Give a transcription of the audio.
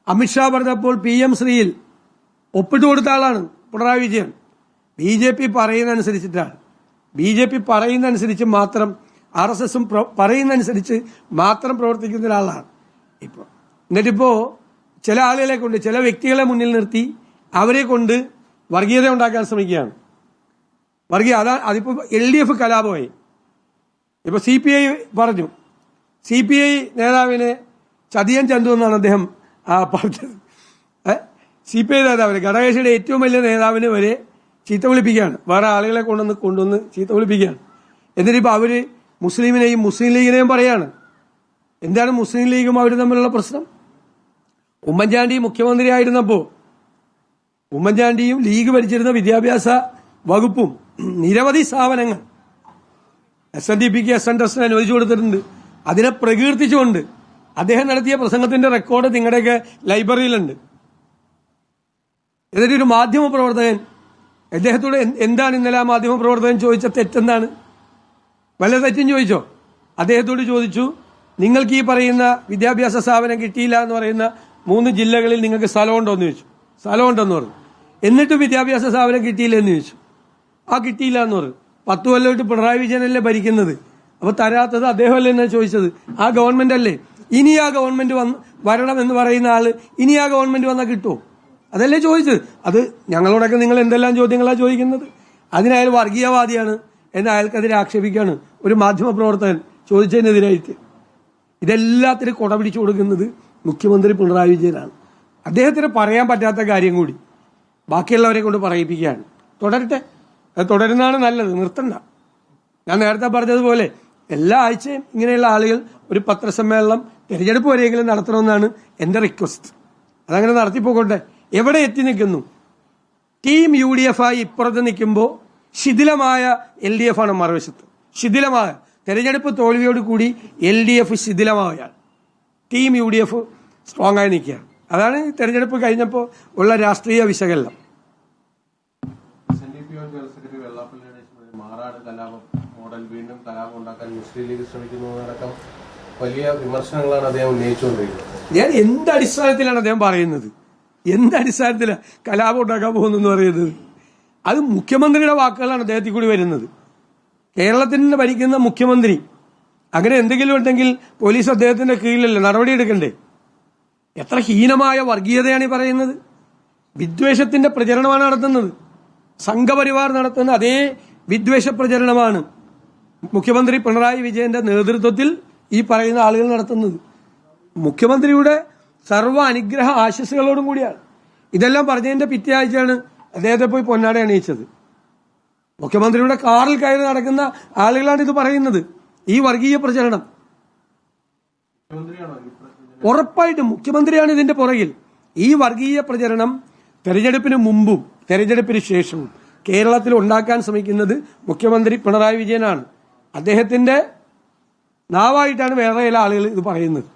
അമിത്ഷാ പറഞ്ഞപ്പോൾ PM ശ്രീയിൽ ഒപ്പിട്ട് കൊടുത്ത ആളാണ് പിണറായി വിജയൻ. BJP പറയുന്നതനുസരിച്ചിട്ടാണ്. BJP പറയുന്നതനുസരിച്ച് മാത്രം RSSും പറയുന്നതനുസരിച്ച് മാത്രം പ്രവർത്തിക്കുന്ന ഒരാളാണ് ഇപ്പോൾ. എന്നിട്ടിപ്പോ ചില ആളുകളെ കൊണ്ട്, ചില വ്യക്തികളെ മുന്നിൽ നിർത്തി അവരെ കൊണ്ട് വർഗീയത ഉണ്ടാക്കാൻ ശ്രമിക്കുകയാണ്. അതിപ്പോ LDF കലാപമായി. ഇപ്പൊ CPI പറഞ്ഞു, CPI നേതാവിനെ ചതിയൻ ചന്തു എന്നാണ് അദ്ദേഹം പറഞ്ഞത്. CPI നേതാവിനെ, ഘടകകക്ഷിയുടെ ഏറ്റവും വലിയ നേതാവിനെ വരെ ചീത്ത വിളിപ്പിക്കുകയാണ്. വേറെ ആളുകളെ കൊണ്ടുവന്ന് ചീത്ത വിളിപ്പിക്കുകയാണ്. എന്നിട്ടിപ്പോ അവര് മുസ്ലിമിനെയും മുസ്ലിം ലീഗിനെയും പറയാണ്. എന്താണ് മുസ്ലിം ലീഗും അവരും തമ്മിലുള്ള പ്രശ്നം? ഉമ്മൻചാണ്ടി മുഖ്യമന്ത്രിയായിരുന്നപ്പോ ഉമ്മൻചാണ്ടിയും ലീഗ് ഭരിച്ചിരുന്ന വിദ്യാഭ്യാസ വകുപ്പും നിരവധി സ്ഥാപനങ്ങൾ SNDPക്ക് SN അനുവദിച്ചു കൊടുത്തിട്ടുണ്ട്. അതിനെ പ്രകീർത്തിച്ചുകൊണ്ട് അദ്ദേഹം നടത്തിയ പ്രസംഗത്തിന്റെ റെക്കോർഡ് നിങ്ങളുടെയൊക്കെ ലൈബ്രറിയിലുണ്ട്. എന്നിട്ടൊരു മാധ്യമ പ്രവർത്തകൻ അദ്ദേഹത്തോട് എന്താണ് ഇന്നലെ ആ മാധ്യമ പ്രവർത്തകൻ ചോദിച്ച തെറ്റെന്താണ്? വല്ല തെറ്റും ചോദിച്ചോ? അദ്ദേഹത്തോട് ചോദിച്ചു, നിങ്ങൾക്ക് ഈ പറയുന്ന വിദ്യാഭ്യാസ സ്ഥാപനം കിട്ടിയില്ല എന്ന് പറയുന്ന 3 ജില്ലകളിൽ നിങ്ങൾക്ക് സ്ഥലമുണ്ടോ എന്ന് ചോദിച്ചു. സ്ഥലമുണ്ടെന്ന് പറഞ്ഞു. എന്നിട്ടും വിദ്യാഭ്യാസ സ്ഥാപനം കിട്ടിയില്ല എന്ന് ചോദിച്ചു. കിട്ടിയില്ല എന്ന് പറഞ്ഞു. 10 കൊല്ലമായിട്ട് പിണറായി വിജയനല്ലേ ഭരിക്കുന്നത്, അപ്പൊ തരാത്തത് അദ്ദേഹമല്ലേ എന്നാ ചോദിച്ചത്? ആ ഗവൺമെന്റ് അല്ലേ? ഇനി ആ ഗവൺമെന്റ് വരണം എന്ന് പറയുന്ന ആള് ഇനി ആ ഗവൺമെന്റ് വന്നാൽ കിട്ടുമോ? അതല്ലേ ചോദിച്ചത്. അത് ഞങ്ങളോടൊക്കെ നിങ്ങൾ എന്തെല്ലാം ചോദ്യങ്ങളാണ് ചോദിക്കുന്നത്? അതിനയാൾ വർഗീയവാദിയാണ് എന്ന് അയാൾക്കെതിരെ ആക്ഷേപിക്കുകയാണ് ഒരു മാധ്യമ പ്രവർത്തകൻ ചോദിച്ചതിനെതിരായിട്ട്. ഇതെല്ലാത്തിനും കൊട പിടിച്ചു കൊടുക്കുന്നത് മുഖ്യമന്ത്രി പിണറായി വിജയനാണ്. അദ്ദേഹത്തിന് പറയാൻ പറ്റാത്ത കാര്യം കൂടി ബാക്കിയുള്ളവരെ കൊണ്ട് പറയിപ്പിക്കുകയാണ്. തുടരട്ടെ, അത് തുടരുന്നതാണ് നല്ലത്, നിർത്തണ്ട. ഞാൻ നേരത്തെ പറഞ്ഞതുപോലെ എല്ലാ ആഴ്ചയും ഇങ്ങനെയുള്ള ആളുകൾ ഒരു പത്രസമ്മേളനം തെരഞ്ഞെടുപ്പ് വരെയെങ്കിലും നടത്തണമെന്നാണ് എന്റെ റിക്വസ്റ്റ്. അതങ്ങനെ നടത്തിപ്പോകട്ടെ. എവിടെ എത്തി നിൽക്കുന്നു? ടീം UDF ആയി ഇപ്പുറത്ത് നിൽക്കുമ്പോൾ ശിഥിലമായ LDF ആണ് മറുവശത്ത്. ശിഥിലമായ തെരഞ്ഞെടുപ്പ് തോൽവിയോട് കൂടി LDF ശിഥിലമാവുകയാണ്. ടീം UDF സ്ട്രോങ് ആയി നിൽക്കുകയാണ്. അതാണ് തെരഞ്ഞെടുപ്പ് കഴിഞ്ഞപ്പോൾ ഉള്ള രാഷ്ട്രീയ വിശകലനം. മാറാട് കലാപം മോഡൽ വീണ്ടും കലാപം ഉണ്ടാക്കാൻ മുസ്ലിം ലീഗ് ശ്രമിക്കുന്നതടക്കം വലിയ വിമർശനങ്ങളാണ് അദ്ദേഹം ഉന്നയിച്ചുകൊണ്ടിരിക്കുന്നത്. ഞാൻ എന്ത് അടിസ്ഥാനത്തിലാണ് അദ്ദേഹം പറയുന്നത്? എന്ത് അടിസ്ഥാനത്തിലാണ് കലാപം ഉണ്ടാക്കാൻ പോകുന്നെന്ന് പറയുന്നത്? അത് മുഖ്യമന്ത്രിയുടെ വാക്കുകളാണ് അദ്ദേഹത്തിൽ കൂടി വരുന്നത്. കേരളത്തിന് ഭരിക്കുന്ന മുഖ്യമന്ത്രി അങ്ങനെ എന്തെങ്കിലും ഉണ്ടെങ്കിൽ പോലീസ് അദ്ദേഹത്തിന്റെ കീഴിലല്ലേ നടപടിയെടുക്കണ്ടേ? എത്ര ഹീനമായ വർഗീയതയാണ് ഈ പറയുന്നത്. വിദ്വേഷത്തിന്റെ പ്രചരണമാണ് നടത്തുന്നത്. സംഘപരിവാർ നടത്തുന്ന അതേ വിദ്വേഷ പ്രചരണമാണ് മുഖ്യമന്ത്രി പിണറായി വിജയന്റെ നേതൃത്വത്തിൽ ഈ പറയുന്ന ആളുകൾ നടത്തുന്നത്. മുഖ്യമന്ത്രിയുടെ സർവ്വ അനുഗ്രഹ ആശംസകളോടും കൂടിയാണ്. ഇതെല്ലാം പറഞ്ഞതിന്റെ പിറ്റേ ആഴ്ചയാണ് അദ്ദേഹത്തെ പോയി പൊന്നാട അണിയിച്ചത്. മുഖ്യമന്ത്രിയുടെ കാറിൽ കയറി നടക്കുന്ന ആളുകളാണ് ഇത് പറയുന്നത്. ഈ വർഗീയ പ്രചരണം ഉറപ്പായിട്ടും മുഖ്യമന്ത്രിയാണ് ഇതിന്റെ പുറകിൽ. ഈ വർഗീയ പ്രചരണം തെരഞ്ഞെടുപ്പിന് മുമ്പും തെരഞ്ഞെടുപ്പിന് ശേഷവും കേരളത്തിൽ ഉണ്ടാക്കാൻ ശ്രമിക്കുന്നത് മുഖ്യമന്ത്രി പിണറായി വിജയനാണ്. അദ്ദേഹത്തിന്റെ നാവായിട്ടാണ് വേറെ ചില ആളുകൾ ഇത് പറയുന്നത്.